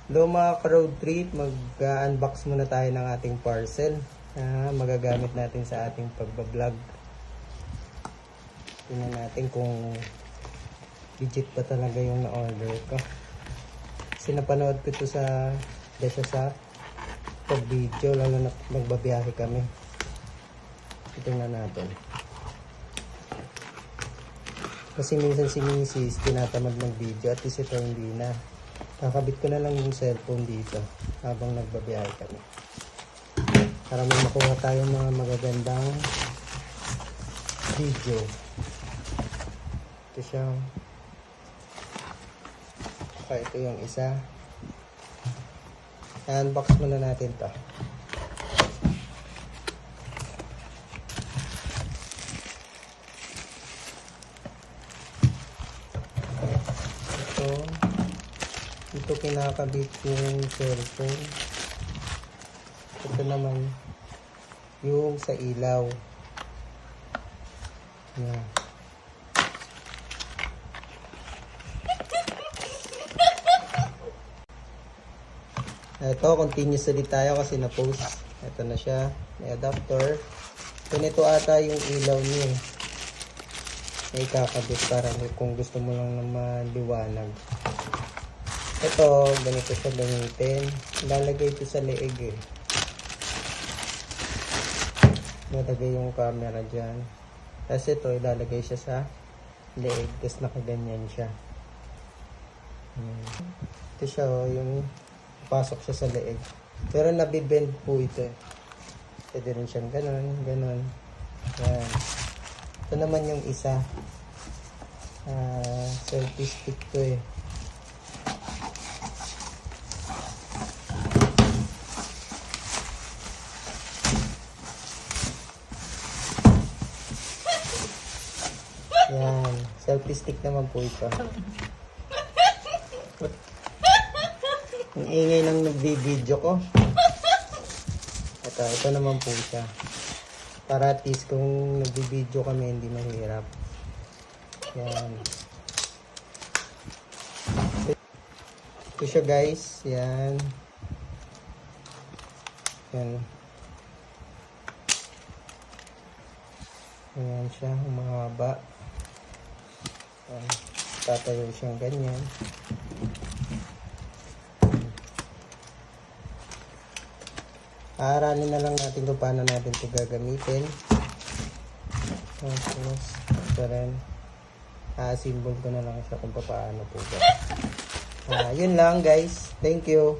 Hello mga ka-road trip, mag-unbox muna tayo ng ating parcel na magagamit natin sa ating pagbablog. Tingnan natin kung legit pa talaga yung na-order ko. Kasi napanood ko ito sa pag-video, lalo na magbabiyahe kami. Tingnan natin. Kasi minsan si Mrs. tinatamad ng video at least ito hindi na. Kakabit ko na lang yung cellphone dito habang nagbabiyahe kami. Para may makuha tayong mga magagandang video. Ito siya. Saka ito yung isa. I-unbox muna natin to. Ito kinakabit yung cellphone. Ito naman yung sa ilaw. Yan. Ito, continuous ulit tayo kasi na-post. Ito na siya. May adapter. Ganito ata yung ilaw niya. May kakabit para kung gusto mo lang na maliwanag. Ito, ganito siya gamitin. Lalagay ito sa leeg eh. Nalagay yung camera dyan. Tapos ito, ilalagay siya sa leeg. Tapos nakaganyan siya. Ito siya oh, yung pasok siya sa leeg. Pero nabibend po ito eh. Pwede rin siyang ganon, ganon. Yan. Ito naman yung isa. Selfie stick to eh. Yan. Selfie stick naman po ito. Ang ingay ng nagbi-video ko. Ito naman po siya. Para at least kung nagbi-video kami, hindi mahirap. Yan. Ito siya guys. Yan. Yan. Ayan siya. Umahaba. Tatayo siyang ganyan. Aaralin na lang natin kung paano natin ito gagamitin. Tapos, ito rin. Symbol ko na lang siya kung paano po ba. Yun lang guys. Thank you.